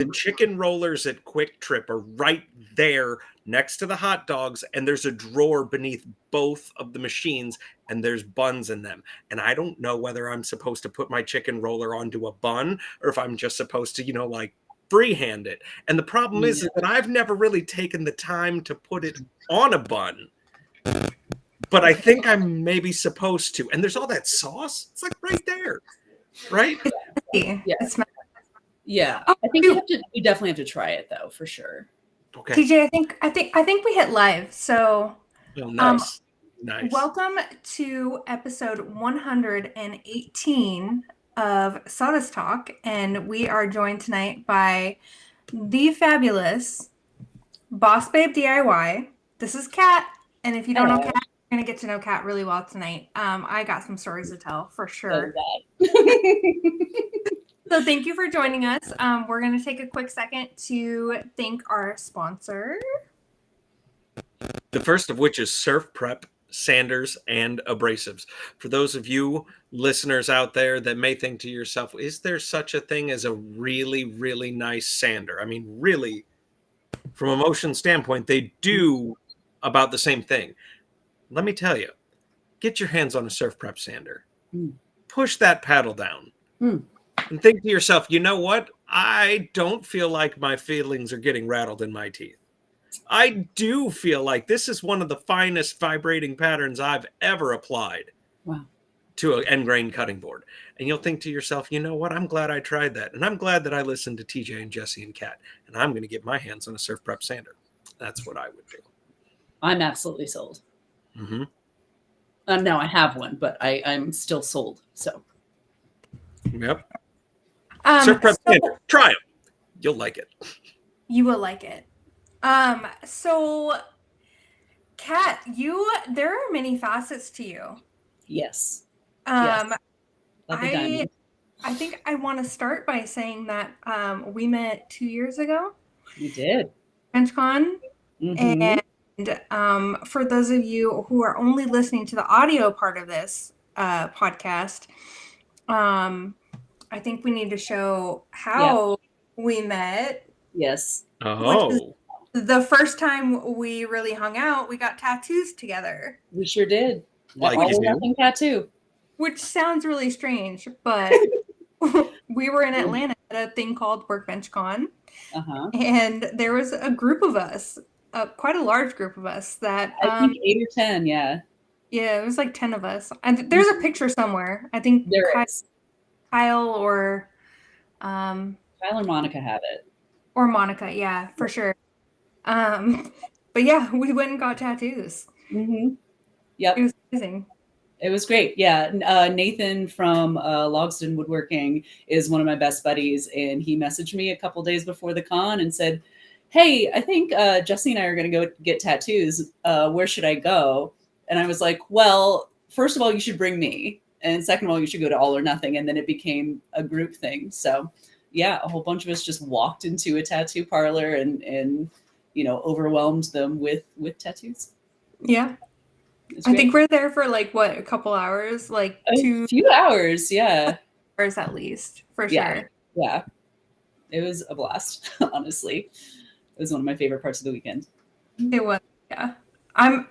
The chicken rollers at Quick Trip are right there next to the hot dogs, and there's a drawer beneath both of the machines, and there's buns in them. And I don't know whether I'm supposed to put my chicken roller onto a bun or if I'm just supposed to, like freehand it. And the problem is that I've never really taken the time to put it on a bun. But I think I'm maybe supposed to. And there's all that sauce. It's like right there. Right? Yes. Yeah, I think you definitely have to try it though, for sure. Okay. TJ, I think we hit live. So nice. Nice. Welcome to episode 118 of Sawdust Talk, and we are joined tonight by the fabulous Bossbabediy DIY. This is Kat, and if you don't know Kat, you're gonna get to know Kat really well tonight. I got some stories to tell for sure. So thank you for joining us. We're going to take a quick second to thank our sponsor. The first of which is Surf Prep, Sanders, and Abrasives. For those of you listeners out there that may think to yourself, is there such a thing as a really, really nice sander? I mean, really, from a motion standpoint, they do about the same thing. Let me tell you, get your hands on a Surf Prep sander. Push that paddle down. And think to yourself, you know what? I don't feel like my feelings are getting rattled in my teeth. I do feel like this is one of the finest vibrating patterns I've ever applied to an end grain cutting board. And you'll think to yourself, you know what? I'm glad I tried that. And I'm glad that I listened to TJ and Jesse and Kat. And I'm going to get my hands on a Surf Prep sander. That's what I would do. I'm absolutely sold. Now I have one, but I'm still sold. So. Yep. Surf Prep sander. Try them. You'll like it. You will like it. So, Kat, there are many facets to you. Yes. I think I want to start by saying that we met 2 years ago. We did. BenchCon. And for those of you who are only listening to the audio part of this podcast, I think we need to show how we met. Yes. Oh. The first time we really hung out, we got tattoos together. We sure did. Like nothing tattoo. Which sounds really strange, but we were in Atlanta at a thing called Workbench Con. And there was a group of us, quite a large group of us that I think 8 or 10, yeah. Yeah, it was like 10 of us. And there's a picture somewhere. I think there is. Kyle or Monica have it. Or Monica, yeah, for sure. But yeah, we went and got tattoos. Yep. It was amazing. It was great. Yeah. Nathan from Logston Woodworking is one of my best buddies, and he messaged me a couple days before the con and said, hey, I think Jesse and I are going to go get tattoos. Where should I go? And I was like, well, first of all, you should bring me. And second of all, you should go to All or Nothing. And then it became a group thing. So yeah, a whole bunch of us just walked into a tattoo parlor and overwhelmed them with tattoos. Yeah. I think we're there for like a couple hours, like a few hours. Yeah. Hours at least, for sure. Yeah. It was a blast, honestly. It was one of my favorite parts of the weekend. It was, yeah. I'm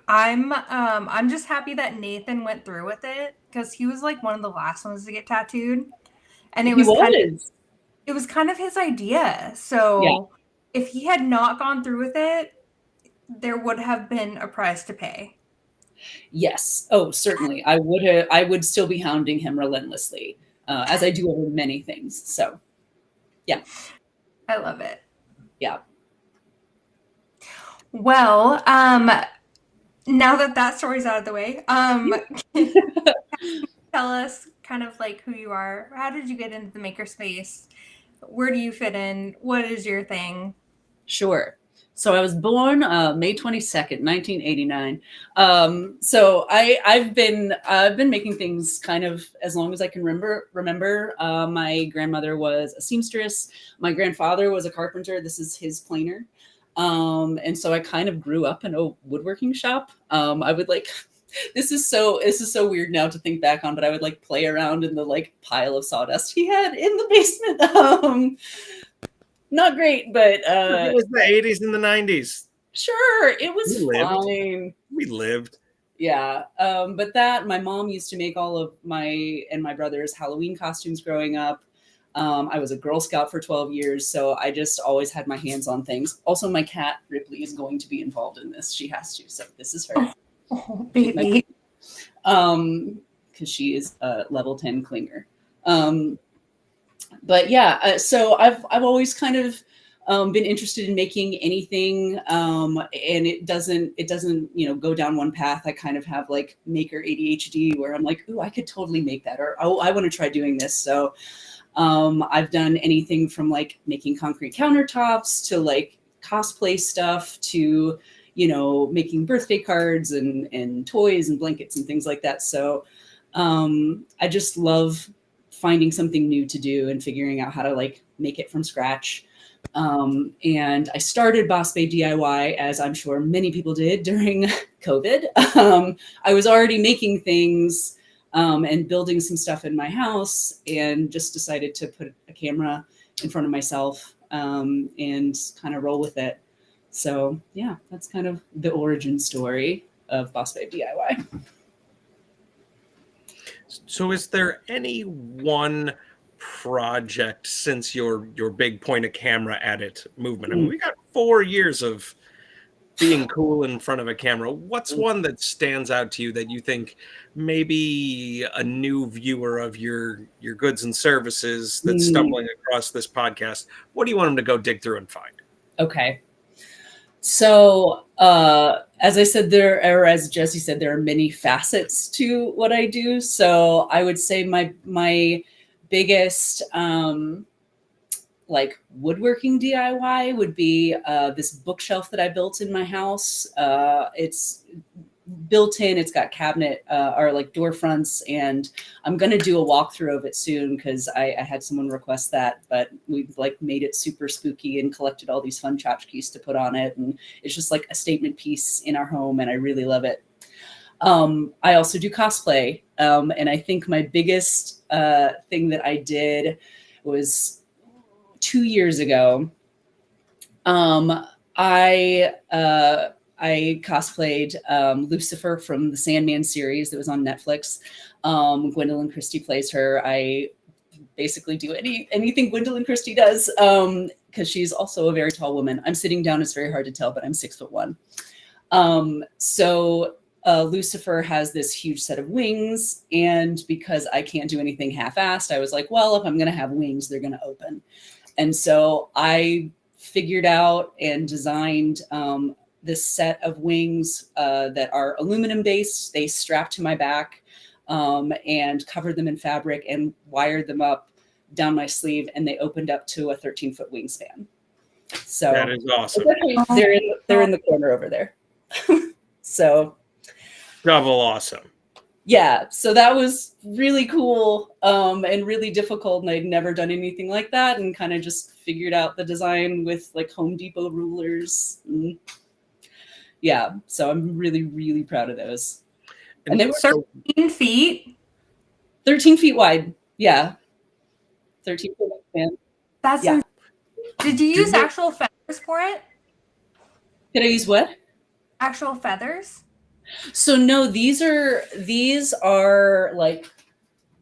just happy that Nathan went through with it, because he was like one of the last ones to get tattooed, and it was kind of his idea. So if he had not gone through with it, there would have been a price to pay. Yes. Oh, certainly. I would still be hounding him relentlessly, as I do over many things. So, yeah. I love it. Yeah. Well, now that story's out of the way, tell us kind of like who you are. How did you get into the makerspace? Where do you fit in? What is your thing? Sure. So I was born May 22nd, 1989. So I've been making things kind of as long as I can remember. My grandmother was a seamstress. My grandfather was a carpenter. This is his planer. And so I kind of grew up in a woodworking shop. I would this is so weird now to think back on, but I would play around in the pile of sawdust he had in the basement. not great, but It was the 80s and the 90s. sure, it was We lived. fine. We lived. Yeah, but that my mom used to make all of my and my brother's Halloween costumes growing up. I was a Girl Scout for 12 years, so I just always had my hands on things. Also, my cat Ripley is going to be involved in this. She has to, so this is her. Oh, baby. Because she is a level 10 clinger. But yeah, so I've always kind of been interested in making anything, and it doesn't go down one path. I kind of have like maker ADHD where I'm like, ooh, I could totally make that, or oh, I want to try doing this. So I've done anything from like making concrete countertops to like cosplay stuff to making birthday cards and toys and blankets and things like that. So I just love finding something new to do and figuring out how to like make it from scratch. And I started Boss Babe DIY, as I'm sure many people did during COVID. I was already making things and building some stuff in my house, and just decided to put a camera in front of myself and kind of roll with it. So yeah, that's kind of the origin story of Boss Babe DIY. So is there any one project since your big point of camera at it movement? I mean, we got 4 years of being cool in front of a camera. What's one that stands out to you that you think maybe a new viewer of your goods and services that's stumbling across this podcast, what do you want them to go dig through and find? Okay. So, as I said, as Jesse said, there are many facets to what I do. So I would say my biggest, like woodworking DIY would be, this bookshelf that I built in my house. It's built in, it's got cabinet, or like door fronts, and I'm going to do a walkthrough of it soon because I had someone request that, but we've like made it super spooky and collected all these fun tchotchkes to put on it. And it's just like a statement piece in our home, and I really love it. I also do cosplay. And I think my biggest thing that I did was 2 years ago. I cosplayed Lucifer from the Sandman series that was on Netflix. Gwendolyn Christie plays her. I basically do anything Gwendolyn Christie does because she's also a very tall woman. I'm sitting down. It's very hard to tell, but I'm 6'1". So Lucifer has this huge set of wings. And because I can't do anything half-assed, I was like, well, if I'm going to have wings, they're going to open. And so I figured out and designed this set of wings that are aluminum based. They strapped to my back and covered them in fabric and wired them up down my sleeve, and they opened up to a 13-foot wingspan. So that is awesome. They're in the corner over there. So double awesome. Yeah, so that was really cool and really difficult, and I'd never done anything like that, and kind of just figured out the design with like Home Depot rulers. Yeah, so I'm really, really proud of those. And they were 13 feet? 13 feet wide, yeah. 13 feet wide. That's Did you use actual feathers for it? Did I use what? Actual feathers? So no, these are like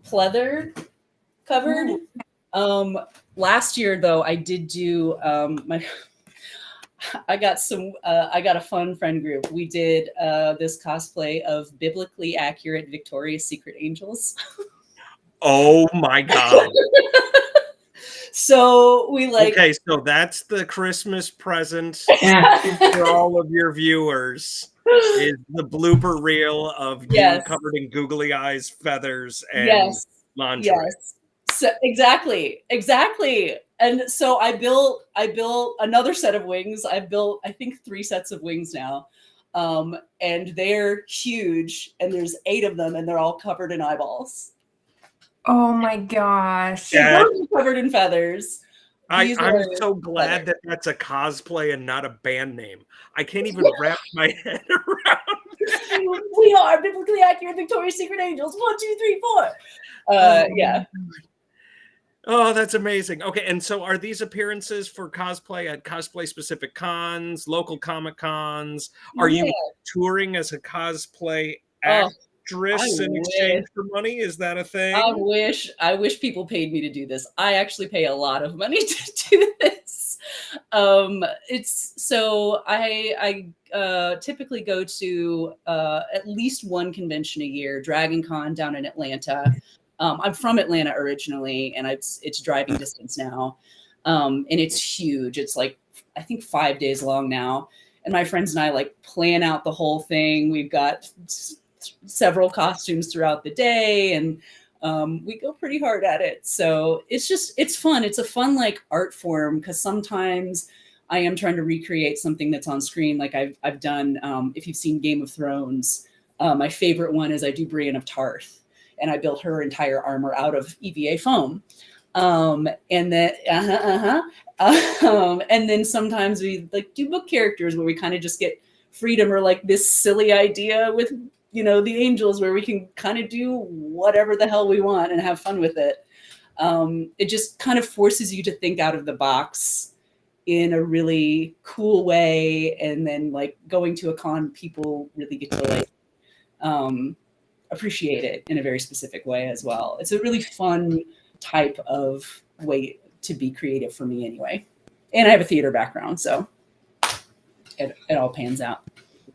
pleather covered. Last year though, I did do I got a fun friend group. We did this cosplay of biblically accurate Victoria's Secret angels. Oh my God. So we okay, so that's the Christmas present for all of your viewers. Is the blooper reel of you covered in googly eyes, feathers, and lingerie. Yes. So exactly. And so I built another set of wings. I've built, I think, 3 sets of wings now. And they're huge, and there's 8 of them, and they're all covered in eyeballs. Oh my gosh. Yeah. Covered in feathers. I'm so glad that that's a cosplay and not a band name. I can't even wrap my head around. We are biblically accurate Victoria's Secret angels. 1, 2, 3, 4. Yeah. Oh, that's amazing. Okay, and so are these appearances for cosplay at cosplay-specific cons, local comic cons? Are Yeah. you touring as a cosplay Oh, I actress in exchange wish. for money? Is that a I thing? wish. I wish people paid me to do this. I actually pay a lot of money to do this. It's so I typically go to at least one convention a year, Dragon Con down in Atlanta. I'm from Atlanta originally, and it's driving distance now, and it's huge. It's like I think 5 days long now, and my friends and I like plan out the whole thing. We've got several costumes throughout the day, and we go pretty hard at it. So it's fun. It's a fun like art form because sometimes I am trying to recreate something that's on screen. Like I've done. If you've seen Game of Thrones, my favorite one is I do Brienne of Tarth, and I built her entire armor out of EVA foam. And then and then sometimes we like do book characters where we kind of just get freedom, or like this silly idea with the angels where we can kind of do whatever the hell we want and have fun with it. It just kind of forces you to think out of the box in a really cool way, and then like going to a con, people really get to like appreciate it in a very specific way as well. It's a really fun type of way to be creative for me anyway. And I have a theater background, so it all pans out.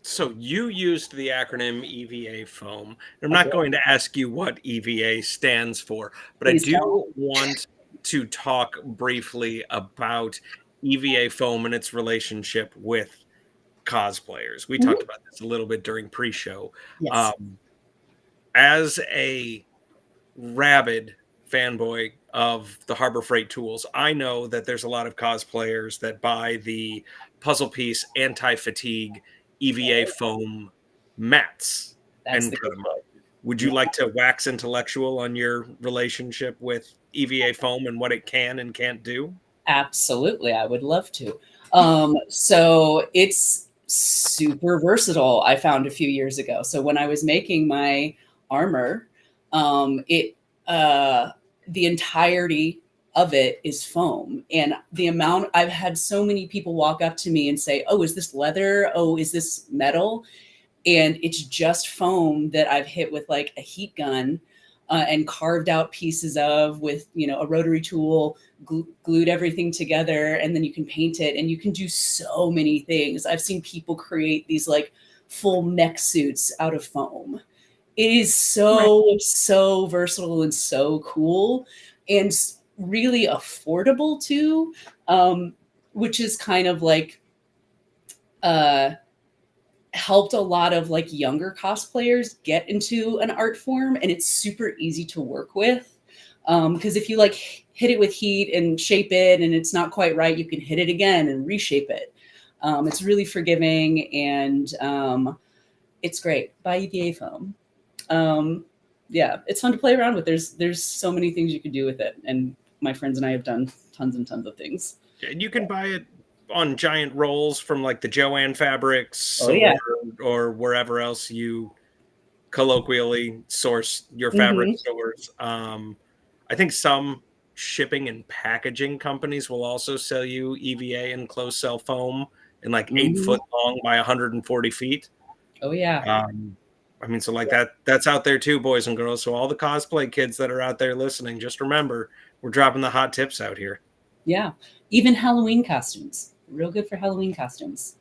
So you used the acronym EVA foam. I'm not going to ask you what EVA stands for, but Please I do don't. want to talk briefly about EVA foam and its relationship with cosplayers. We talked about this a little bit during pre-show. Yes. As a rabid fanboy of the Harbor Freight tools, I know that there's a lot of cosplayers that buy the puzzle piece anti-fatigue EVA foam mats That's and the put them up. Would you like to wax intellectual on your relationship with EVA foam and what it can and can't do? Absolutely, I would love to. So it's super versatile. I found a few years ago. So when I was making my armor, it the entirety of it is foam, and the amount I've had so many people walk up to me and say, "Oh, is this leather? Oh, is this metal?" And it's just foam that I've hit with like a heat gun. And carved out pieces of with a rotary tool, glued everything together, and then you can paint it, and you can do so many things. I've seen people create these like full mech suits out of foam. It is so versatile and so cool, and really affordable too, which is kind of like helped a lot of like younger cosplayers get into an art form, and it's super easy to work with because if you like hit it with heat and shape it and it's not quite right, you can hit it again and reshape it. It's really forgiving, and it's great. Buy EVA foam. Yeah, it's fun to play around with. There's so many things you can do with it, and my friends and I have done tons and tons of things. And you can buy it on giant rolls from like the Joanne Fabrics or wherever else you colloquially source your fabric stores. I think some shipping and packaging companies will also sell you EVA and closed cell foam in like 8 foot long by 140 feet. Oh yeah. I mean, so like that's out there too, boys and girls. So all the cosplay kids that are out there listening, just remember, we're dropping the hot tips out here. Yeah. Even Halloween costumes. Real good for Halloween costumes.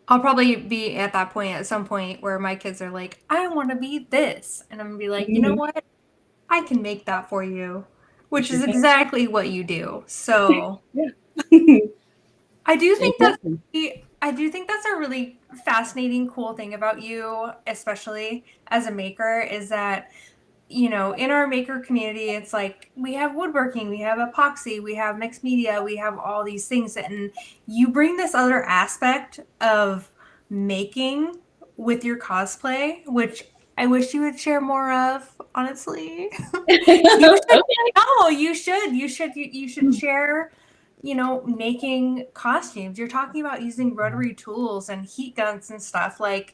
I'll probably be at that point at some point where my kids are like, I want to be this. And I'm going to be like, you know what? I can make that for you, which is exactly what you do. So I do think that's a really fascinating, cool thing about you, especially as a maker, is that in our maker community, it's like we have woodworking, we have epoxy, we have mixed media, we have all these things. And you bring this other aspect of making with your cosplay, which I wish you would share more of, honestly. You should share, making costumes. You're talking about using rotary tools and heat guns and stuff like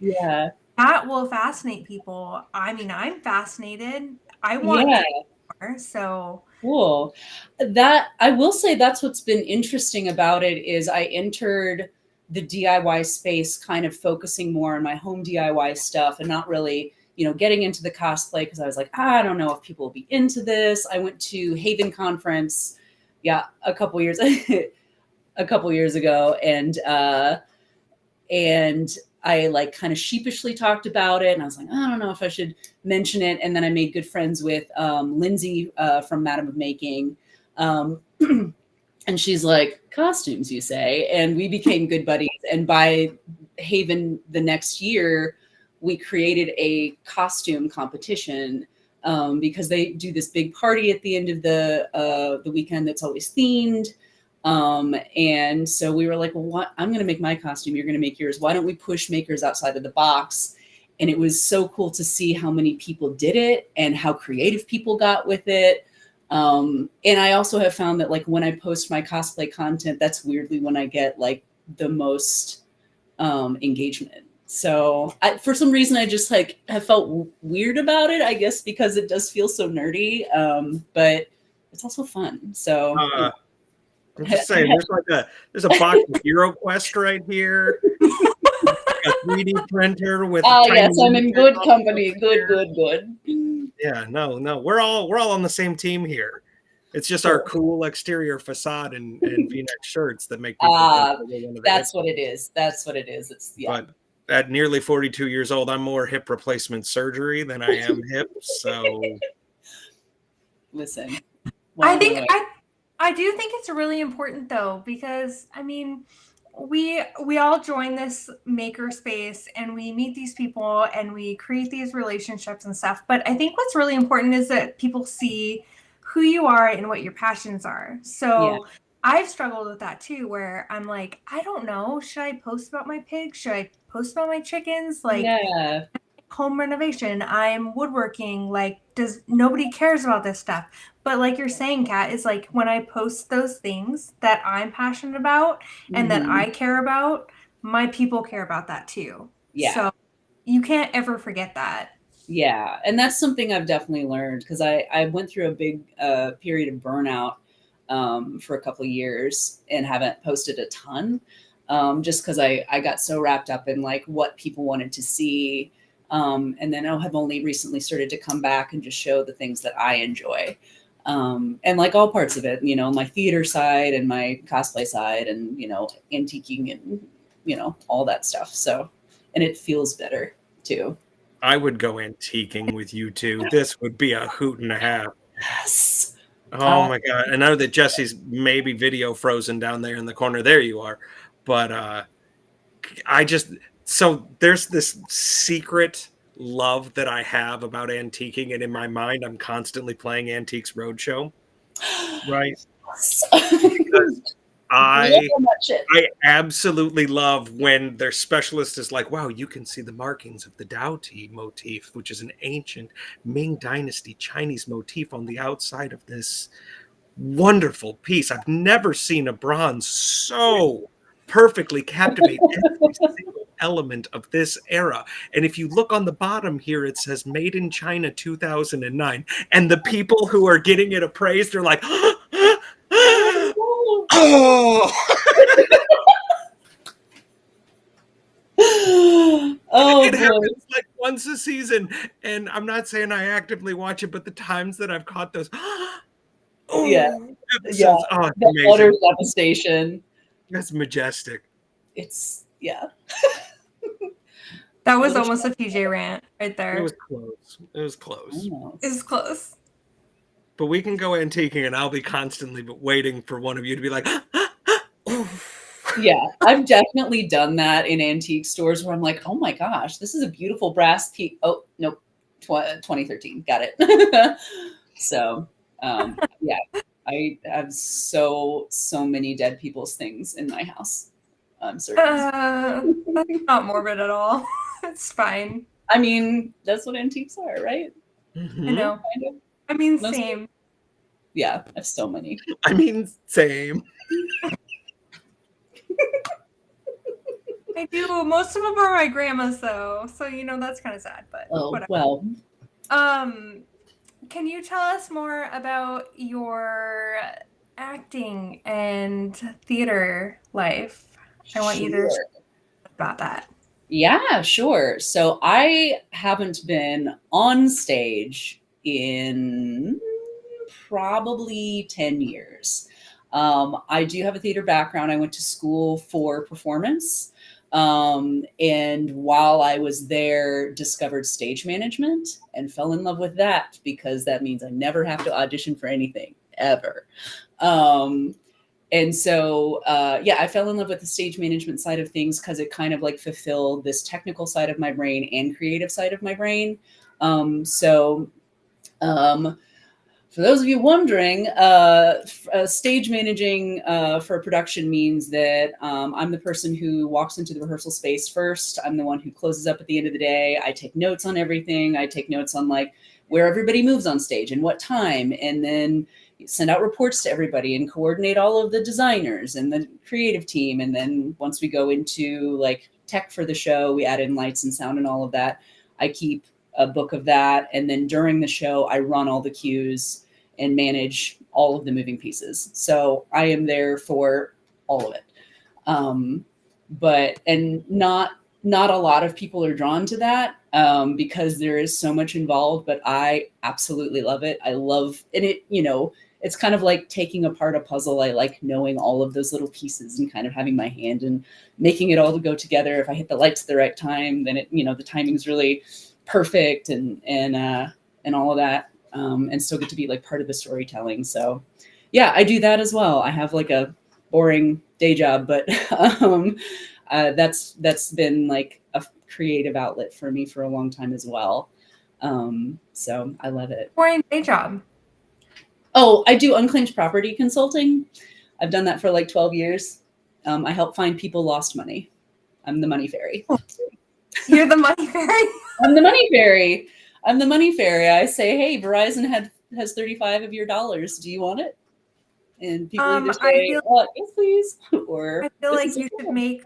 that will fascinate people. I mean, I'm fascinated. I want to do more. So Cool. That I will say that's what's been interesting about it is I entered the DIY space kind of focusing more on my home DIY stuff and not really, getting into the cosplay because I was like, I don't know if people will be into this. I went to Haven Conference, a couple years ago, and I like kind of sheepishly talked about it, and I was like, I don't know if I should mention it. And then I made good friends with Lindsay from Madam of Making, and she's like, costumes, you say? And we became good buddies. And by Haven the next year, we created a costume competition because they do this big party at the end of the weekend that's always themed. And so we were like, well, I'm going to make my costume. You're going to make yours. Why don't we push makers outside of the box? And it was so cool to see how many people did it and how creative people got with it. And I also have found that like when I post my cosplay content, that's weirdly when I get like the most engagement. So for some reason, I just like have felt weird about it, I guess, because it does feel so nerdy. But it's also fun. So I'm just saying, there's a box of HeroQuest right here. A 3D printer with. Oh yes, I'm in good company. Good. Yeah, no, we're all on the same team here. It's just our cool exterior facade and V-neck shirts that make people think that's what it is. That's what it is. But at nearly 42 years old, I'm more hip replacement surgery than I am hip. So listen, I do think it's really important though, because I mean, we all join this maker space and we meet these people and we create these relationships and stuff. But I think what's really important is that people see who you are and what your passions are. So I've struggled with that too, where I'm like, I don't know, should I post about my pigs? Should I post about my chickens? Like, home renovation, I'm woodworking, like nobody cares about this stuff. But like you're saying, Kat, is like when I post those things that I'm passionate about and that I care about, my people care about that too. So you can't ever forget that. Yeah, and that's something I've definitely learned because I went through a big period of burnout for a couple of years and haven't posted a ton just because I got so wrapped up in like what people wanted to see. And then I have only recently started to come back and just show the things that I enjoy. And like all parts of it, my theater side and my cosplay side and, antiquing and, all that stuff. So, and it feels better too. I would go antiquing with you two. This would be a hoot and a half. Yes. Oh my God. I know that Jesse's maybe video frozen down there in the corner. There you are. But so there's this secret love that I have about antiquing, and in my mind, I'm constantly playing Antiques Roadshow. Right? Because I absolutely love when their specialist is like, wow, you can see the markings of the Dao Ti motif, which is an ancient Ming Dynasty Chinese motif on the outside of this wonderful piece. I've never seen a bronze so perfectly captivate every single element of this era. And if you look on the bottom here, it says made in China 2009. And the people who are getting it appraised, they're like, oh. It happens like once a season. And I'm not saying I actively watch it, but the times that I've caught those episodes, oh, it's amazing. Utter devastation. That's majestic. It's that was almost a PJ rant right there. It was close. It was close. But we can go antiquing, and I'll be constantly waiting for one of you to be like, yeah, I've definitely done that in antique stores where I'm like, oh my gosh, this is a beautiful brass piece. Oh, nope. 2013. Got it. So, yeah, I have so many dead people's things in my house. I'm certain. That's not morbid at all. It's fine. I mean, that's what antiques are, right? Mm-hmm. I know. Kind of. I mean, same. Yeah, I have so many. I mean, same. I do. Most of them are my grandma's, though. So, that's kind of sad, but whatever. Well. can you tell us more about your acting and theater life? I want you to Sure. about that. Yeah, sure. So I haven't been on stage in probably 10 years. I do have a theater background. I went to school for performance. And while I was there, discovered stage management and fell in love with that because that means I never have to audition for anything ever. Um, and so yeah, I fell in love with the stage management side of things because it kind of like fulfilled this technical side of my brain and creative side of my brain. So for those of you wondering, stage managing for a production means that I'm the person who walks into the rehearsal space first. I'm the one who closes up at the end of the day. I take notes on everything. I take notes on like where everybody moves on stage and what time, and then send out reports to everybody and coordinate all of the designers and the creative team. And then once we go into like tech for the show, we add in lights and sound and all of that. I keep a book of that. And then during the show, I run all the cues and manage all of the moving pieces. So I am there for all of it. But not a lot of people are drawn to that because there is so much involved, but I absolutely love it. I love, and it, you know, it's kind of like taking apart a puzzle. I like knowing all of those little pieces and kind of having my hand and making it all to go together. If I hit the lights at the right time, then it, you know, the timing's really perfect and all of that. And still get to be like part of the storytelling. So yeah, I do that as well. I have like a boring day job, but that's been like a creative outlet for me for a long time as well. So I love it. Boring day job. Oh, I do unclaimed property consulting. I've done that for like 12 years. I help find people lost money. I'm the money fairy. You're the money fairy? I'm the money fairy. I'm the money fairy. I say, hey, Verizon has 35 of your dollars. Do you want it? And people either say, yes, please, or I feel like you should make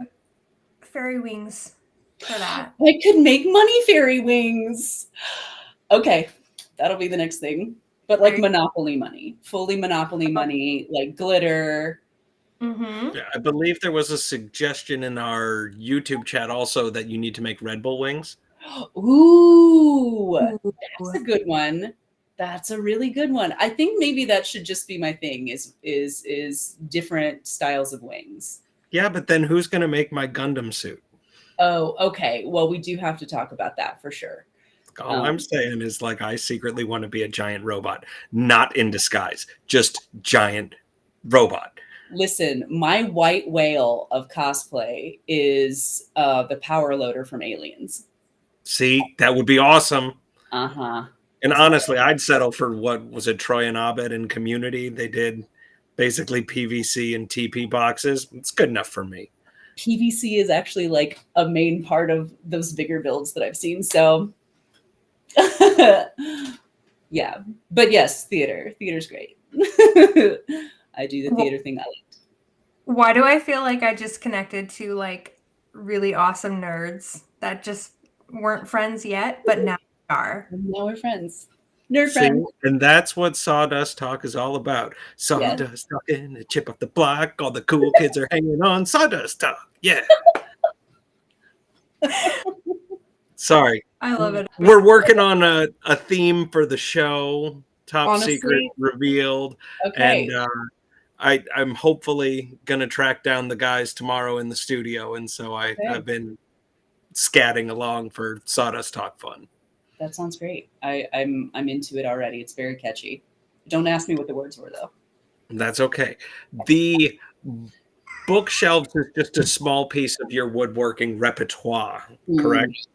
fairy wings for that. I could make money fairy wings. Okay, that'll be the next thing. But like Monopoly money, fully Monopoly money, like glitter. Mm-hmm. Yeah, I believe there was a suggestion in our YouTube chat also that you need to make Red Bull wings. Ooh, that's a good one. That's a really good one. I think maybe that should just be my thing is different styles of wings. Yeah, but then who's going to make my Gundam suit? Oh, okay. Well, we do have to talk about that for sure. All I'm saying is like I secretly want to be a giant robot, not in disguise, just giant robot. Listen, my white whale of cosplay is the power loader from Aliens. See, that would be awesome. Uh-huh. And honestly, I'd settle for what was it, Troy and Abed in Community? They did basically PVC and TP boxes. It's good enough for me. PVC is actually like a main part of those bigger builds that I've seen. So yeah, but yes, theater's great. I do the theater thing I liked. Why do I feel like I just connected to like really awesome nerds that just weren't friends yet, but now we are? Now we're friends. Nerd See? friends. And that's what Sawdust Talk is all about. Sawdust talking, a chip off the block. All the cool kids are hanging on Sawdust Talk. Yeah. Sorry. I love it. We're working on a theme for the show. Top Honestly, secret revealed. Okay. And I'm hopefully going to track down the guys tomorrow in the studio. And so I've been scatting along for Sawdust Talk fun. That sounds great. I'm into it already. It's very catchy. Don't ask me what the words were though. That's okay. The bookshelves is just a small piece of your woodworking repertoire, correct?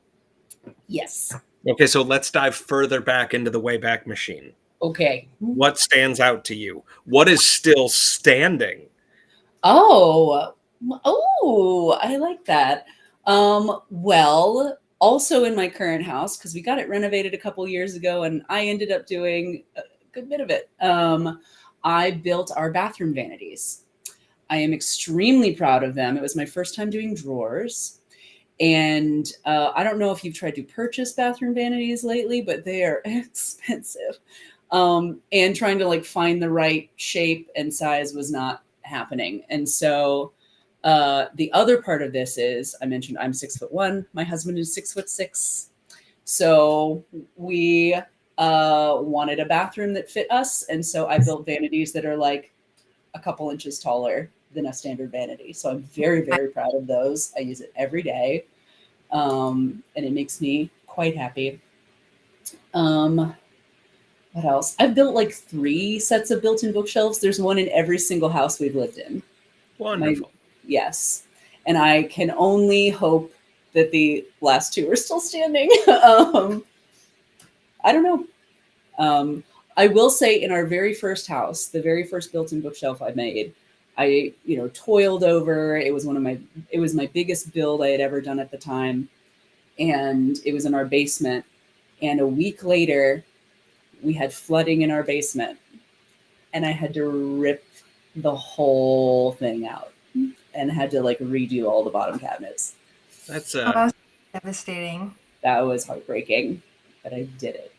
Yes. Okay, so let's dive further back into the Wayback Machine. Okay. What stands out to you? What is still standing? Oh, I like that. Well, also in my current house, because we got it renovated a couple years ago and I ended up doing a good bit of it. I built our bathroom vanities. I am extremely proud of them. It was my first time doing drawers. And I don't know if you've tried to purchase bathroom vanities lately, but they are expensive. And trying to like find the right shape and size was not happening. And so the other part of this is, I mentioned I'm 6'1", my husband is 6'6". So we wanted a bathroom that fit us. And so I built vanities that are like a couple inches taller than a standard vanity. So I'm very, very proud of those. I use it every day. And it makes me quite happy. What else? I've built like 3 sets of built-in bookshelves. There's one in every single house we've lived in. Wonderful. Yes. And I can only hope that the last 2 are still standing. I don't know. I will say in our very first house, the very first built-in bookshelf I made, I, toiled over. It was my biggest build I had ever done at the time. And it was in our basement. And a week later, we had flooding in our basement. And I had to rip the whole thing out and had to like redo all the bottom cabinets. That's devastating. That was heartbreaking, but I did it.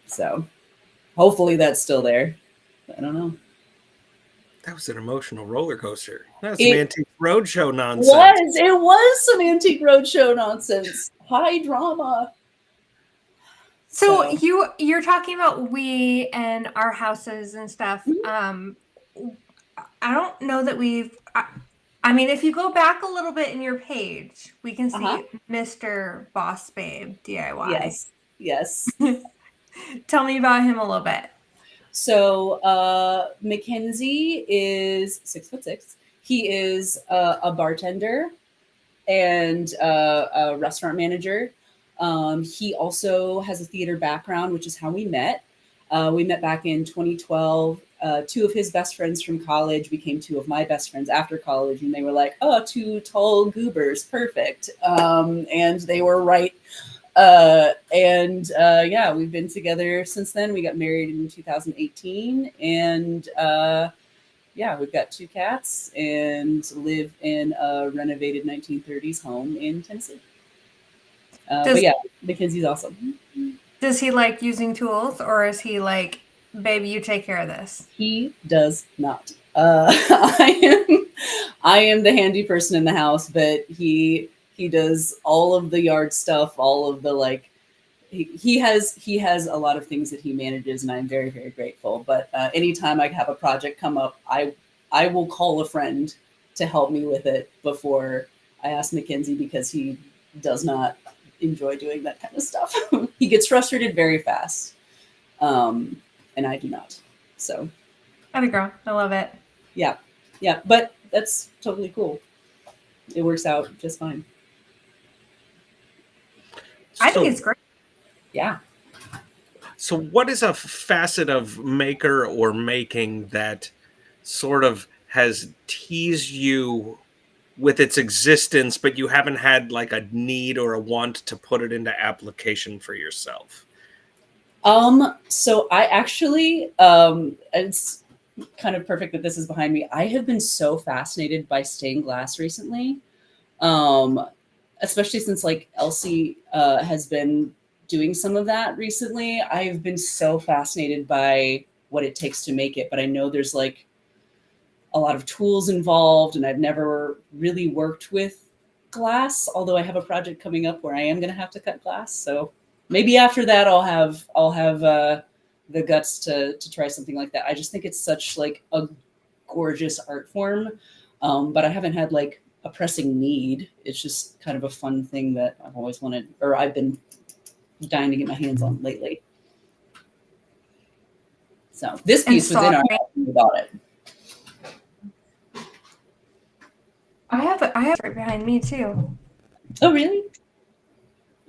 So hopefully that's still there. I don't know. That was an emotional roller coaster. That's some Antique Roadshow nonsense. It was some Antique Roadshow nonsense. High drama. So you're talking about we and our houses and stuff. I don't know that I mean, if you go back a little bit in your page, we can see Mr. Boss Babe DIY. Yes. Tell me about him a little bit. So Mackenzie is 6'6". He is a bartender and a restaurant manager. He also has a theater background, which is how we met. We met back in 2012. 2 of his best friends from college became 2 of my best friends after college, and they were like, "Oh, 2 tall goobers, perfect." And they were right. Yeah, we've been together since then. We got married in 2018, and yeah, we've got 2 cats and live in a renovated 1930s home in Tennessee. But yeah, Mackenzie's awesome. Does he like using tools, or is he like, "Baby, you take care of this"? He does not. I am the handy person in the house, but he does all of the yard stuff, all of the like. He has a lot of things that he manages, and I'm very, very grateful. But anytime I have a project come up, I will call a friend to help me with it before I ask Mackenzie, because he does not enjoy doing that kind of stuff. He gets frustrated very fast, and I do not. So, atta girl, I love it. Yeah, but that's totally cool. It works out just fine. I think it's great. Yeah. So what is a facet of maker or making that sort of has teased you with its existence, but you haven't had like a need or a want to put it into application for yourself? So I actually, it's kind of perfect that this is behind me. I have been so fascinated by stained glass recently. Especially since like Elsie has been doing some of that recently. I've been so fascinated by what it takes to make it, but I know there's like a lot of tools involved, and I've never really worked with glass, although I have a project coming up where I am going to have to cut glass. So maybe after that I'll have the guts to try something like that. I just think it's such like a gorgeous art form. But I haven't had like a pressing need. It's just kind of a fun thing that I've always wanted, or I've been dying to get my hands on lately. So this piece was in our house when we bought it. I have it right behind me too. Oh, really?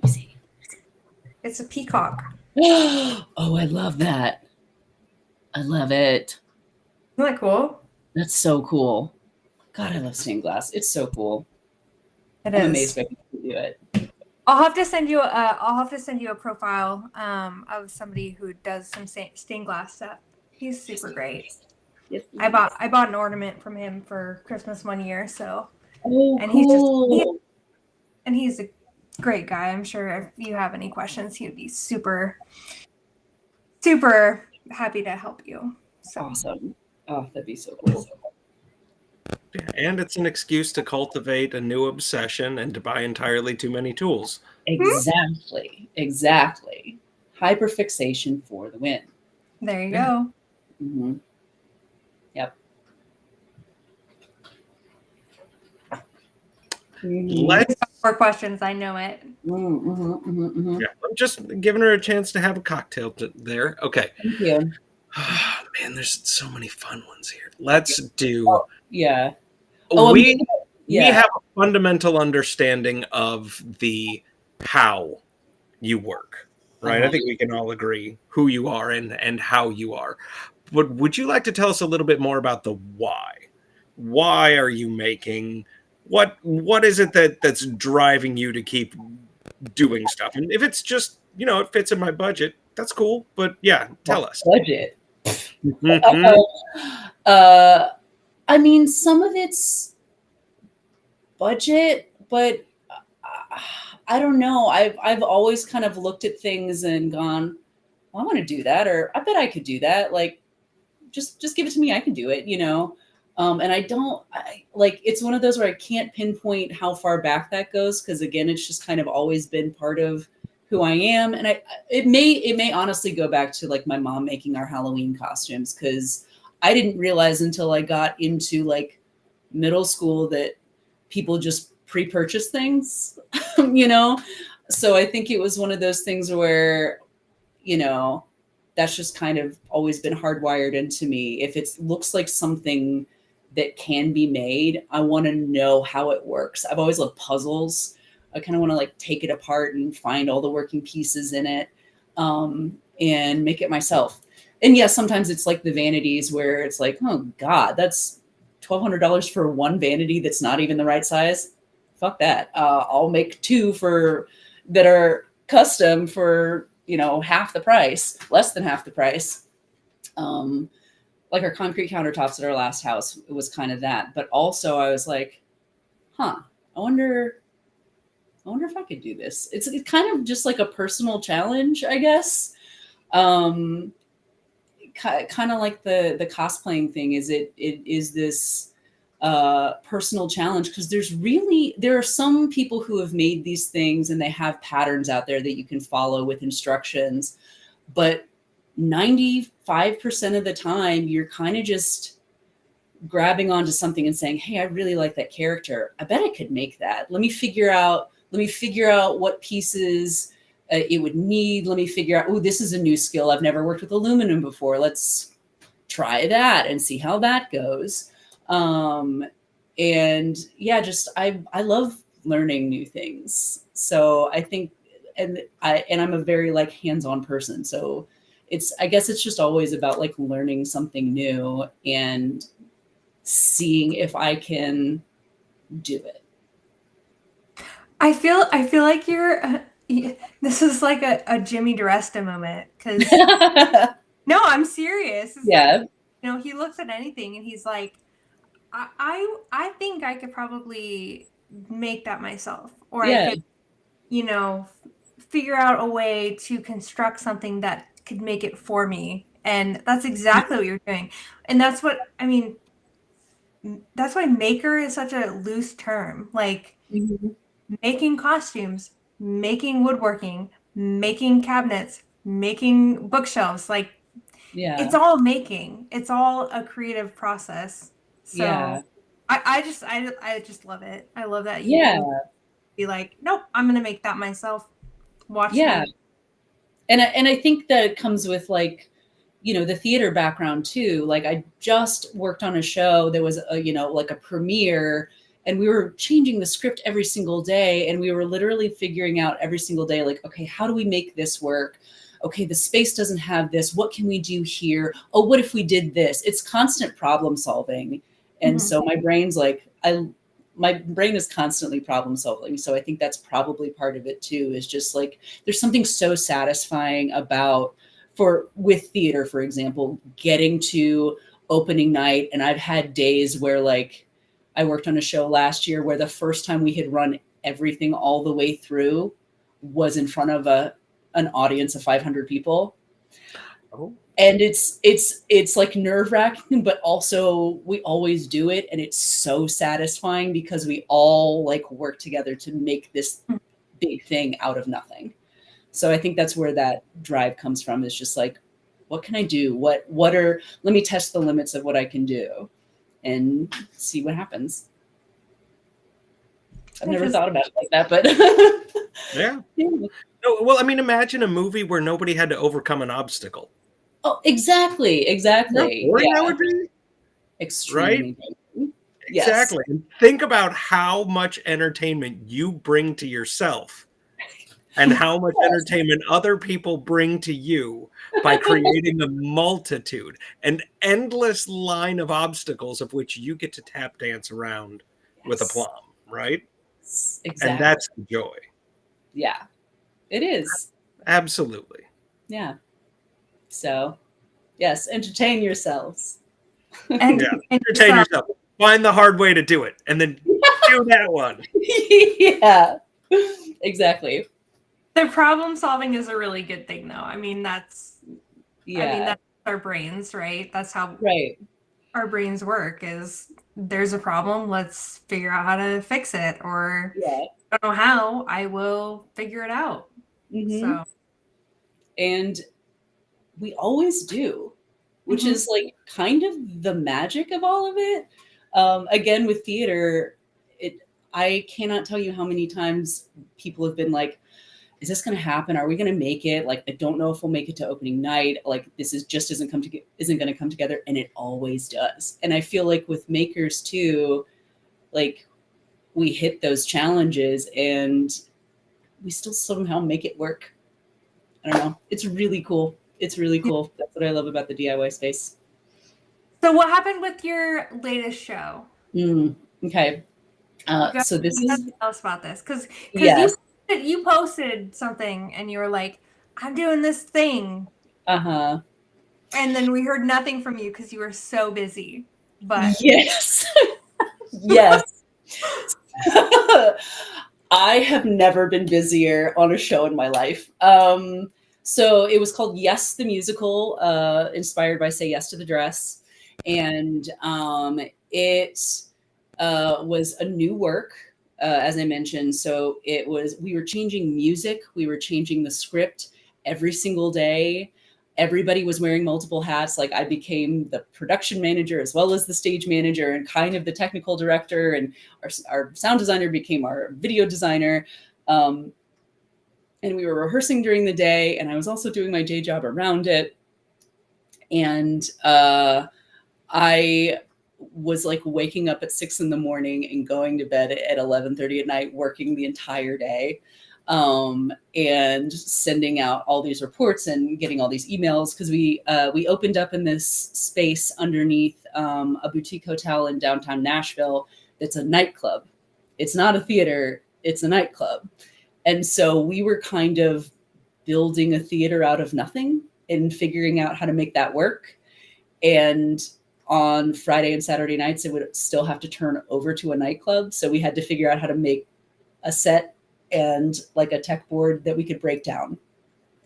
Let me see. It's a peacock. Oh, I love that. I love it. Isn't that cool? That's so cool. God, I love stained glass. It's so cool. I'm amazed by people who do it. I'll have to send you a profile of somebody who does some stained glass stuff. He's super great. Yes, I bought an ornament from him for Christmas one year. So, and cool. He's a great guy. I'm sure if you have any questions, he would be super super happy to help you. So. Awesome. Oh, that'd be so cool. Yeah, and it's an excuse to cultivate a new obsession and to buy entirely too many tools. Exactly. Hyperfixation for the win. There you go. Mm-hmm. Yep. Let's more questions. I know it. Yeah, I'm just giving her a chance to have a cocktail there. Okay. Thank you. Oh, man, there's so many fun ones here. Let's do. Yeah. We have a fundamental understanding of the how you work, right? I think we can all agree who you are and how you are. But would you like to tell us a little bit more about the why? Why are you making? What is it that's driving you to keep doing stuff? And if it's just, it fits in my budget, that's cool. But yeah, tell us. Budget. I mean, some of it's budget, but I don't know. I've always kind of looked at things and gone, well, I want to do that, or I bet I could do that. Like, just give it to me. I can do it, And it's one of those where I can't pinpoint how far back that goes. Cause again, it's just kind of always been part of who I am. And it may honestly go back to like my mom making our Halloween costumes. Cause I didn't realize until I got into like middle school that people just pre-purchase things, So I think it was one of those things where, that's just kind of always been hardwired into me. If it looks like something that can be made, I want to know how it works. I've always loved puzzles. I kind of want to like take it apart and find all the working pieces in it, and make it myself. And yes, sometimes it's like the vanities where it's like, oh God, that's $1,200 for one vanity that's not even the right size. Fuck that. I'll make two that are custom for, half the price, less than half the price. Like our concrete countertops at our last house, it was kind of that. But also I was like, I wonder if I could do this. It's kind of just like a personal challenge, I guess. Kind of like the cosplaying thing is it is this personal challenge, because there are some people who have made these things and they have patterns out there that you can follow with instructions, but 95% of the time you're kind of just grabbing onto something and saying, hey, I really like that character. I bet I could make that. Let me figure out what pieces it would need. Let me figure out, oh, this is a new skill. I've never worked with aluminum before. Let's try that and see how that goes. And yeah, I love learning new things. So I think, and I'm a very like hands-on person. So I guess it's just always about like learning something new and seeing if I can do it. I feel like this is like a Jimmy DiResta moment, because no, I'm serious. Yeah. Like, he looks at anything and he's like, I think I could probably make that myself, or I could, figure out a way to construct something that could make it for me. And that's exactly what you're doing. And that's what, that's why maker is such a loose term. Like making costumes, making woodworking, making cabinets, making bookshelves, like it's all making. It's all a creative process. So I just love it. I love that you be like, nope, I'm gonna make that myself. Watch me. And I think that comes with like, the theater background too. Like I just worked on a show that was like a premiere, and we were changing the script every single day, and we were literally figuring out every single day, like, okay, how do we make this work? Okay, the space doesn't have this. What can we do here? Oh, what if we did this? It's constant problem solving. And so my brain's like, my brain is constantly problem solving. So I think that's probably part of it too, is just like, there's something so satisfying about, with theater, for example, getting to opening night. And I've had days where like, I worked on a show last year where the first time we had run everything all the way through was in front of an audience of 500 people. Oh, And it's like nerve-wracking, but also we always do it, and it's so satisfying because we all like work together to make this big thing out of nothing. So I think that's where that drive comes from, is just like, what can I do? Let me test the limits of what I can do and see what happens. I've never thought about it like that, but yeah. No, well, I mean, imagine a movie where nobody had to overcome an obstacle. Oh, exactly. How boring that would be, right? Extremely boring. Yes. Exactly. And think about how much entertainment you bring to yourself and how much entertainment other people bring to you by creating a multitude, an endless line of obstacles of which you get to tap dance around with aplomb, right? Exactly. And that's the joy. Yeah, it is. Absolutely. Yeah. So, yes, entertain yourselves. And entertain yourself. Find the hard way to do it, and then do that one. Yeah, exactly. The problem solving is a really good thing, though. I mean, that's our brains, right? That's how our brains work. Is there's a problem, let's figure out how to fix it, or I don't know how, I will figure it out. So, and we always do, which is like kind of the magic of all of it. Again, with theater, I cannot tell you how many times people have been like, is this going to happen? Are we going to make it? Like, I don't know if we'll make it to opening night. Like, this isn't going to come together. And it always does. And I feel like with makers too, like, we hit those challenges and we still somehow make it work. I don't know. It's really cool. It's really cool. That's what I love about the DIY space. So what happened with your latest show? Okay. So this is... Tell us about this. Because yes. you posted something and you were like, I'm doing this thing. Uh-huh. And then we heard nothing from you because you were so busy. But yes. Yes. I have never been busier on a show in my life. So it was called Yes, the Musical, inspired by Say Yes to the Dress. And it was a new work, as I mentioned. So we were changing music. We were changing the script every single day. Everybody was wearing multiple hats. Like, I became the production manager as well as the stage manager and kind of the technical director, and our sound designer became our video designer. And we were rehearsing during the day, and I was also doing my day job around it. And I was like waking up at 6 a.m. and going to bed at 11:30 at night, working the entire day. And sending out all these reports and getting all these emails, because we opened up in this space underneath a boutique hotel in downtown Nashville that's a nightclub. It's not a theater, it's a nightclub. And so we were kind of building a theater out of nothing and figuring out how to make that work. And on Friday and Saturday nights, it would still have to turn over to a nightclub. So we had to figure out how to make a set and like a tech board that we could break down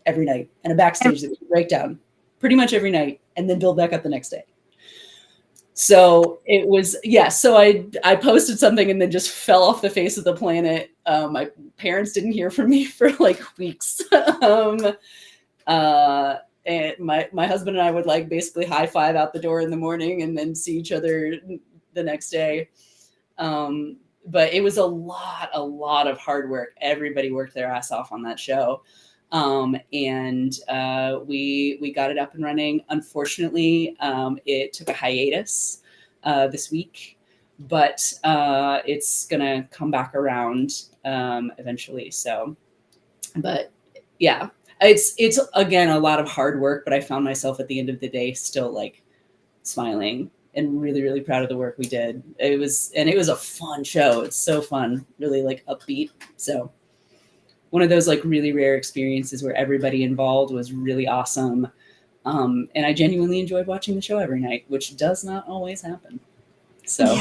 every night, and a backstage that we could break down pretty much every night and then build back up the next day. So it was, so I posted something and then just fell off the face of the planet. My parents didn't hear from me for like weeks. And my husband and I would like basically high five out the door in the morning and then see each other the next day. But it was a lot of hard work. Everybody worked their ass off on that show. And we got it up and running. Unfortunately, it took a hiatus this week, but it's gonna come back around eventually. So, but yeah, it's again a lot of hard work, but I found myself at the end of the day still like smiling and really, really proud of the work we did. It was a fun show. It's so fun, really like upbeat. So one of those like really rare experiences where everybody involved was really awesome. And I genuinely enjoyed watching the show every night, which does not always happen. So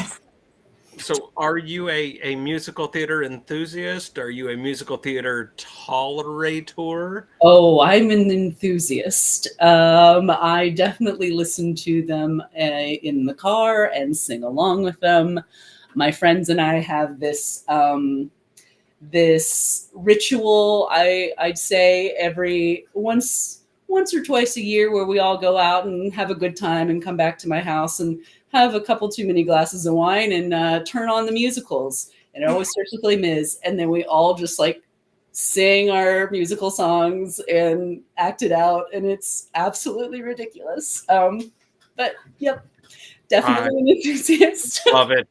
So are you a musical theater enthusiast? Are you a musical theater tolerator? Oh, I'm an enthusiast. I definitely listen to them in the car and sing along with them. My friends and I have this ritual. I'd say every once or twice a year where we all go out and have a good time and come back to my house and have a couple too many glasses of wine and turn on the musicals. And it always starts with Les Mis, and then we all just like sing our musical songs and act it out, and it's absolutely ridiculous. But yep, I definitely an enthusiast. love it.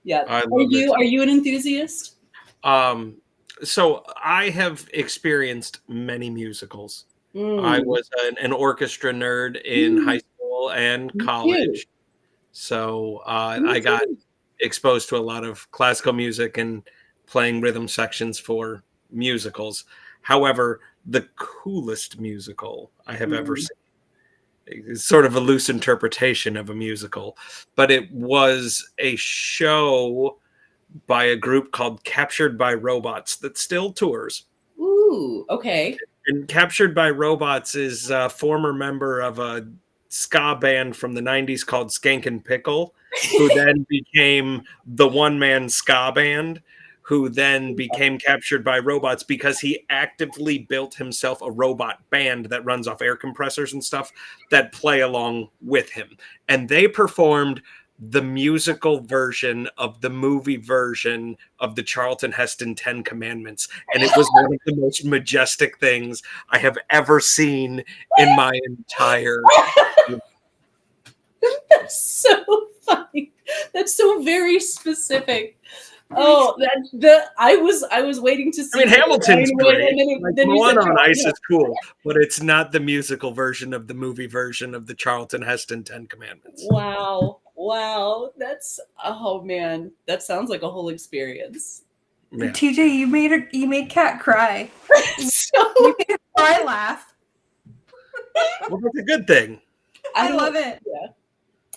Yeah. I Are love it. you an enthusiast? Um, so I have experienced many musicals. I Mm, was an orchestra nerd in mm, high school and me too. college. So Me I got too. exposed to a lot of classical music and playing rhythm sections for musicals. However, the coolest musical I have ever Mm. seen is sort of a loose interpretation of a musical, but it was a show by a group called Captured by Robots that still tours. Ooh, okay. And Captured by Robots is a former member of a ska band from the 90s called Skankin' Pickle, who then became the one man ska band, who then became Captured by Robots because he actively built himself a robot band that runs off air compressors and stuff that play along with him. And they performed the musical version of the movie version of the Charlton Heston 10 Commandments. And it was one of the most majestic things I have ever seen in my entire. That's so funny. That's so very specific. Oh, I was waiting to I see mean, where the Hamilton's line went, great. and Like then you said Moana on Ice yeah. is cool, but it's not the musical version of the movie version of the Charlton Heston 10 Commandments. Wow. Wow. That's oh man. That sounds like a whole experience. Yeah. TJ, you made Kat cry. So You made her cry laugh. Well, that's a good thing. I don't- love it. Yeah.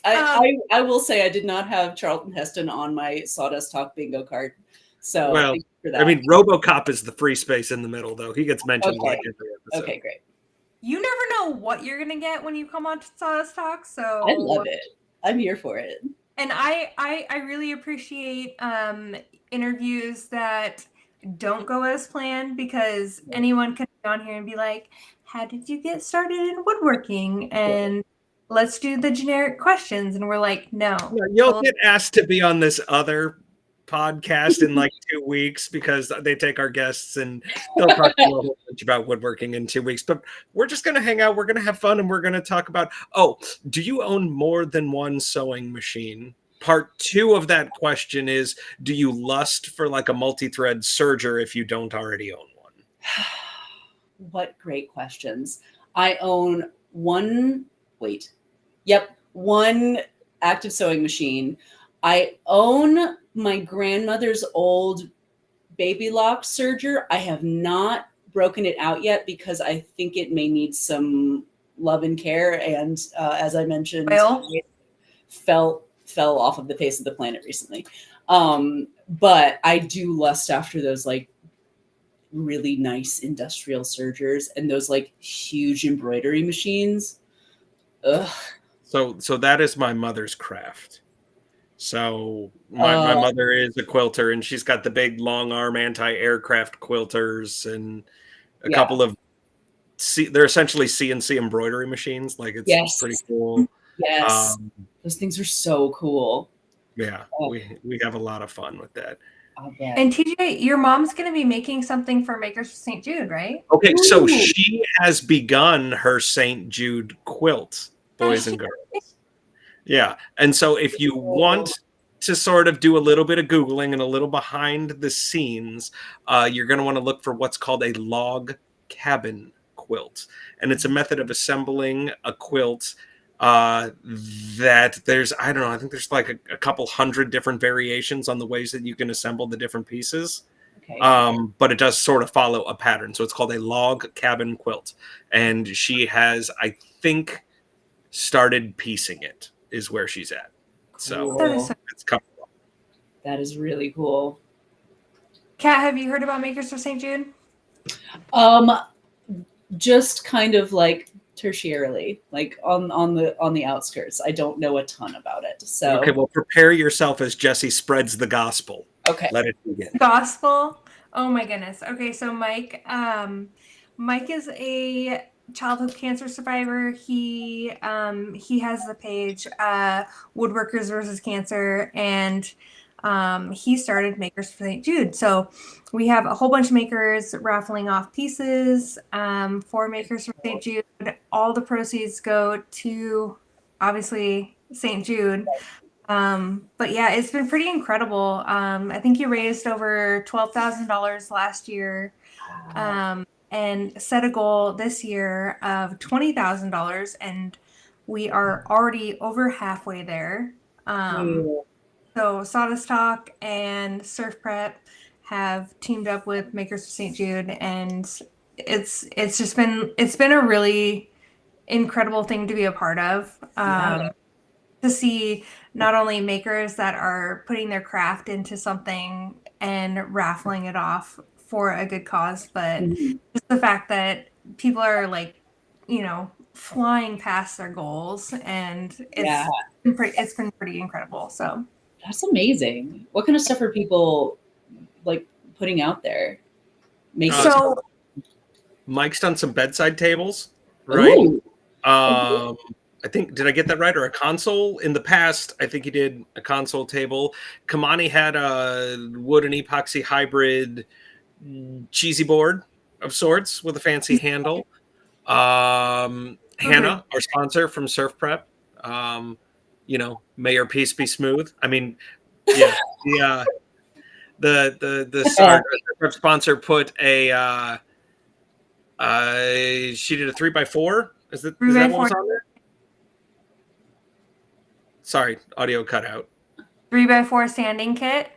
Um, I will say I did not have Charlton Heston on my Sawdust Talk bingo card. So Well, thank you for that. I mean, RoboCop is the free space in the middle, though. He gets mentioned Okay. like every episode. Okay, great. You never know what you're gonna get when you come on to Sawdust Talk. So I love it. I'm here for it. And I really appreciate interviews that don't go as planned, because anyone can be on here and be like, how did you get started in woodworking? And let's do the generic questions. And we're like, no. Yeah, you'll get asked to be on this other podcast in like 2 weeks because they take our guests and they'll talk to you a whole bunch about woodworking in 2 weeks. But we're just going to hang out. We're going to have fun and we're going to talk about, oh, do you own more than one sewing machine? Part 2 of that question is, do you lust for like a multi-thread serger if you don't already own one? What great questions. I own one active sewing machine. I own my grandmother's old baby lock serger. I have not broken it out yet because I think it may need some love and care. And as I mentioned, it fell off of the face of the planet recently. But I do lust after those like really nice industrial sergers and those like huge embroidery machines. Ugh. So that is my mother's craft. So my mother is a quilter, and she's got the big long arm anti-aircraft quilters and a couple of they're essentially CNC embroidery machines. Like it's pretty cool. Yes, those things are so cool. Yeah, we have a lot of fun with that. And TJ, your mom's going to be making something for Makers for St. Jude, right? Okay, so she has begun her St. Jude quilt, boys and girls. Yeah, and so if you want to sort of do a little bit of Googling and a little behind the scenes, you're going to want to look for what's called a log cabin quilt. And it's a method of assembling a quilt that there's, I don't know, I think there's like a couple hundred different variations on the ways that you can assemble the different pieces. Okay. But it does sort of follow a pattern. So it's called a log cabin quilt. And she has, I think, started piecing it is where she's at. So That is so it's coming. That is really cool. Kat, have you heard about Makers for St. Jude? Just kind of like tertiarily, like on the outskirts. I don't know a ton about it. So Okay, well, prepare yourself as Jesse spreads the gospel. okay. Let it begin. Gospel. Oh my goodness. Okay, so Mike is a childhood cancer survivor. He has the page Woodworkers versus Cancer, and he started Makers for St. Jude. So we have a whole bunch of makers raffling off pieces for Makers for St. Jude. All the proceeds go to obviously St. Jude. But yeah, it's been pretty incredible. I think you raised over $12,000 last year, and set a goal this year of $20,000, and we are already over halfway there. So Sawdust Talk and Surf Prep have teamed up with Makers of St. Jude, and it's been a really incredible thing to be a part of. To see not only makers that are putting their craft into something and raffling it off for a good cause, but just the fact that people are like, flying past their goals, and it's been pretty incredible. So That's amazing. What kind of stuff are people like putting out there? so Mike's done some bedside tables, right? Ooh. I think, did I get that right? Or a console? In the past, I think he did a console table. Kamani had a wood and epoxy hybrid cheesy board of sorts with a fancy handle. Hannah, our sponsor from Surf Prep, may your peace be smooth. I mean, yeah, the Surf Prep sponsor put she did a 3x4. Is that what was on there? Sorry, audio cut out. 3x4 sanding kit.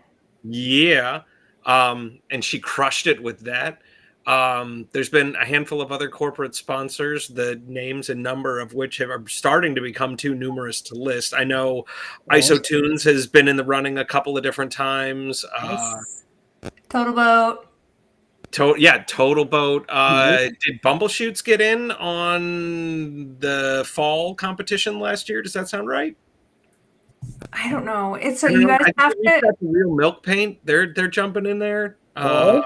Yeah. And she crushed it with that. There's been a handful of other corporate sponsors, the names and number of which are starting to become too numerous to list. I know IsoTunes has been in the running a couple of different times. Total Boat. Total Boat. Did Bumbleshoots get in on the fall competition last year? Does that sound right? I don't know. It's so you guys have to. Real Milk Paint. They're jumping in there. But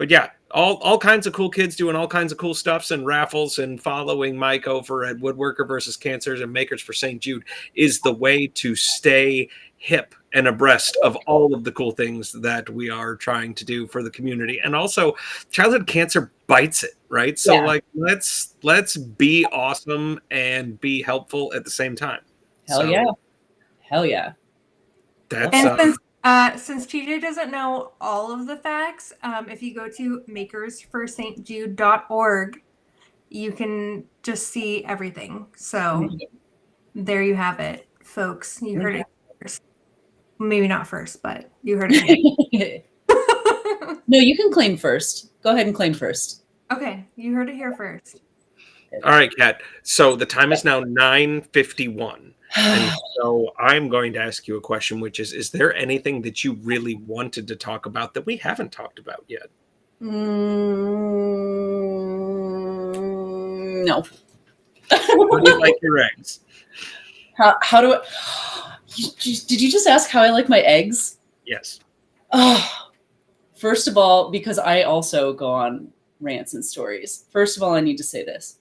yeah, all kinds of cool kids doing all kinds of cool stuffs and raffles, and following Mike over at Woodworker versus Cancers and Makers for St. Jude is the way to stay hip and abreast of all of the cool things that we are trying to do for the community. And also, childhood cancer bites it, right? So let's be awesome and be helpful at the same time. Hell yeah. That's since TJ doesn't know all of the facts, if you go to makersforstjude.org, you can just see everything. So there you have it, folks. You heard it first. Maybe not first, but you heard it. No, you can claim first. Go ahead and claim first. Okay, you heard it here first. All right, Kat. So the time is now 9:51. And so I'm going to ask you a question, which is there anything that you really wanted to talk about that we haven't talked about yet? No. How do you like your eggs? How do I... Did you just ask how I like my eggs? Yes. First of all, because I also go on rants and stories. First of all, I need to say this.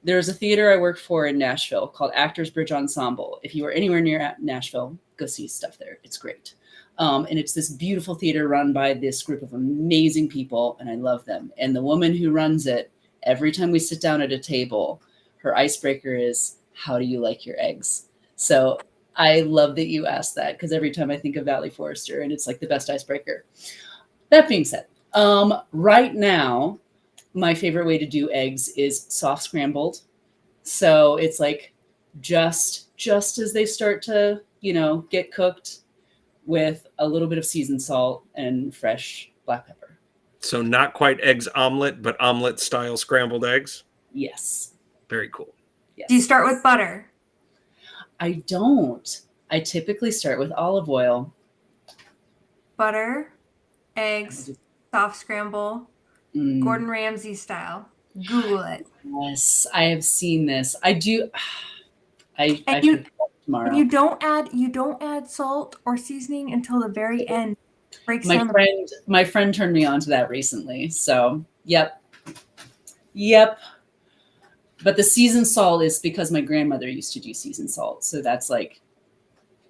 There's a theater I work for in Nashville called Actors Bridge Ensemble. If you are anywhere near Nashville, go see stuff there. It's great. And it's this beautiful theater run by this group of amazing people, and I love them. And the woman who runs it, every time we sit down at a table, her icebreaker is, how do you like your eggs? So I love that you asked that, because every time I think of Valley Forester, and it's like the best icebreaker. That being said, right now, my favorite way to do eggs is soft scrambled. So it's like just as they start to, get cooked, with a little bit of seasoned salt and fresh black pepper. So not quite eggs omelet, but omelet style scrambled eggs? Yes. Very cool. Yes. Do you start with butter? I don't. I typically start with olive oil. Butter, eggs, soft scramble, Gordon Ramsay style. Google it. Yes, I have seen this. I do. I And should tomorrow. And you don't add salt or seasoning until the very end. Breaks down My friend turned me on to that recently. So yep. But the seasoned salt is because my grandmother used to do seasoned salt, so that's like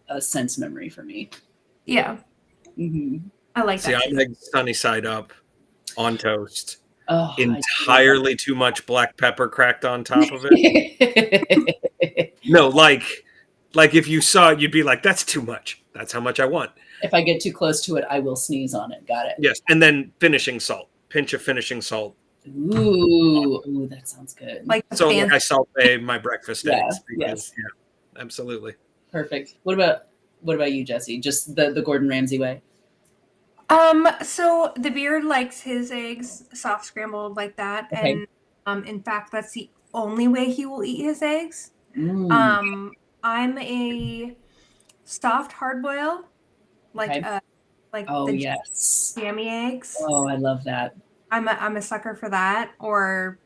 a sense memory for me. Yeah. Mm-hmm. I like that. See, I like sunny side up on toast. Oh, entirely too much black pepper cracked on top of it. No, like if you saw it, you'd be like, that's too much. That's how much I want. If I get too close to it, I will sneeze on it. Got it. Yes. And then finishing salt. Pinch of finishing salt. Ooh, that sounds good. Like so like I saute my breakfast eggs. Yes. Yeah, absolutely. Perfect. What about you, Jesse? Just the Gordon Ramsay way? So the beard likes his eggs soft scrambled like that. Okay. And in fact, that's the only way he will eat his eggs. I'm a soft hard boil, like yes, jammy eggs. Oh, I love that. I'm a sucker for that, or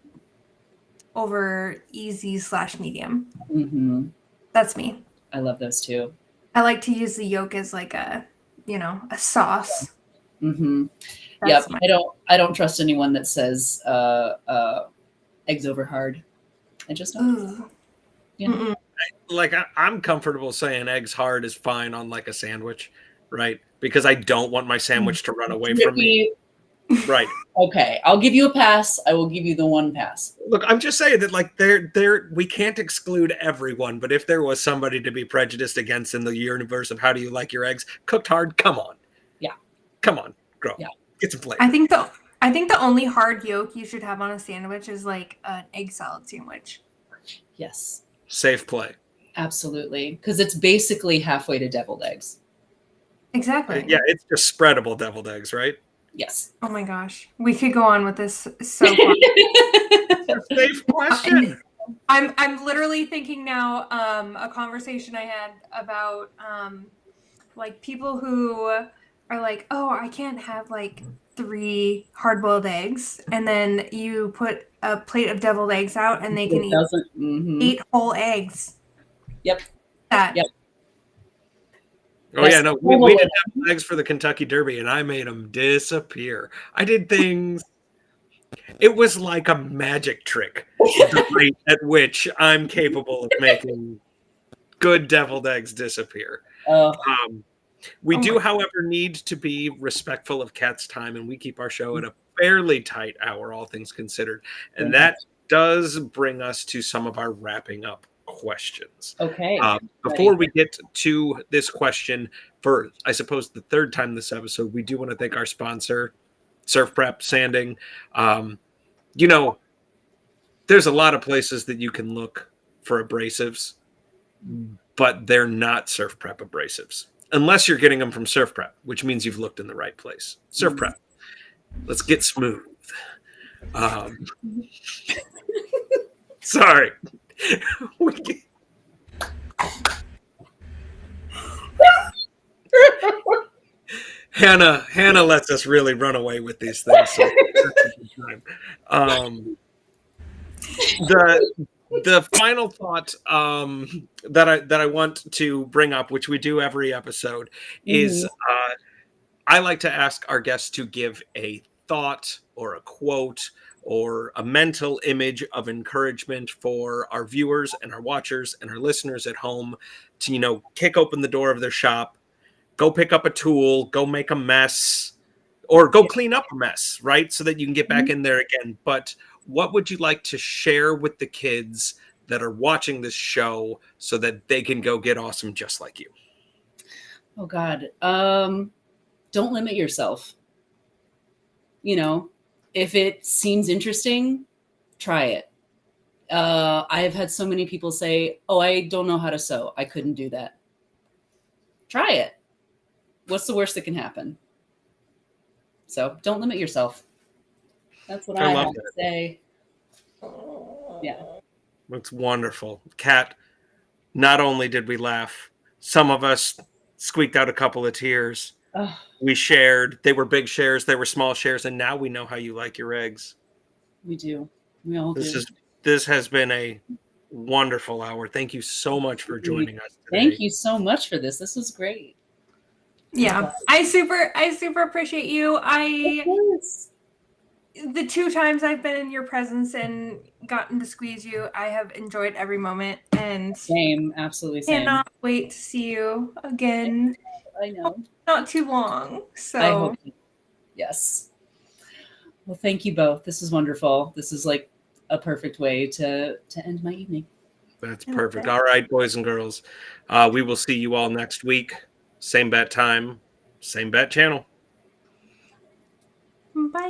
over easy/medium. Mm-hmm. That's me. I love those too. I like to use the yolk as like a sauce. Mm-hmm. Yep. I don't trust anyone that says eggs over hard. I just don't. Yeah. I'm comfortable saying eggs hard is fine on like a sandwich, right? Because I don't want my sandwich to run away from me. Right. Okay. I'll give you a pass. I will give you the one pass. Look, I'm just saying that like we can't exclude everyone, but if there was somebody to be prejudiced against in the universe of how do you like your eggs cooked hard, come on. Yeah. Come on, girl. Yeah. Get some flavor. I think the only hard yolk you should have on a sandwich is like an egg salad sandwich. Yes. Safe play. Absolutely. Because it's basically halfway to deviled eggs. Exactly. Yeah, it's just spreadable deviled eggs, right? Yes. Oh my gosh. We could go on with this so far. Safe question. I'm literally thinking now a conversation I had about like people who are like, oh, I can't have like 3 hard-boiled eggs, and then you put a plate of deviled eggs out and they can eat 8 whole eggs. Yep. Yep. Oh yeah, no, we did have eggs for the Kentucky Derby, and I made them disappear. I did things. It was like a magic trick, the rate at which I'm capable of making good deviled eggs disappear. We do, however, need to be respectful of Kat's time, and we keep our show at a fairly tight hour, all things considered. And that does bring us to some of our wrapping up questions. Okay. Before we get to this question, for I suppose the third time this episode, we do want to thank our sponsor, Surf Prep Sanding. There's a lot of places that you can look for abrasives, but they're not Surf Prep abrasives. Unless you're getting them from Surf Prep, which means you've looked in the right place. Surf Prep. Let's get smooth. Sorry. Hannah lets us really run away with these things. So the final thought that I want to bring up, which we do every episode, is I like to ask our guests to give a thought or a quote or a mental image of encouragement for our viewers and our watchers and our listeners at home to, kick open the door of their shop, go pick up a tool, go make a mess, or go clean up a mess, right? So that you can get back in there again. But what would you like to share with the kids that are watching this show so that they can go get awesome just like you? Oh, God. Don't limit yourself. If it seems interesting, try it. I have had so many people say, oh, I don't know how to sew. I couldn't do that. Try it. What's the worst that can happen? So don't limit yourself. That's what I have to say. Yeah. That's wonderful. Kat, not only did we laugh, Some of us squeaked out a couple of tears. Oh, We shared. They were big shares, they were small shares, and now we know how you like your eggs. we do. We all This do. has been a wonderful hour. Thank you so much for joining us today. Thank you so much for this. This was great. Yeah, I super appreciate you. The 2 times I've been in your presence and gotten to squeeze you, I have enjoyed every moment and Same, absolutely same. cannot wait to see you again. I know. Not too long. So I hope. Yes. Well, thank you both. This is wonderful. This is like a perfect way to end my evening. That's perfect. All right, boys and girls. We will see you all next week. Same bat time, same bat channel. bye.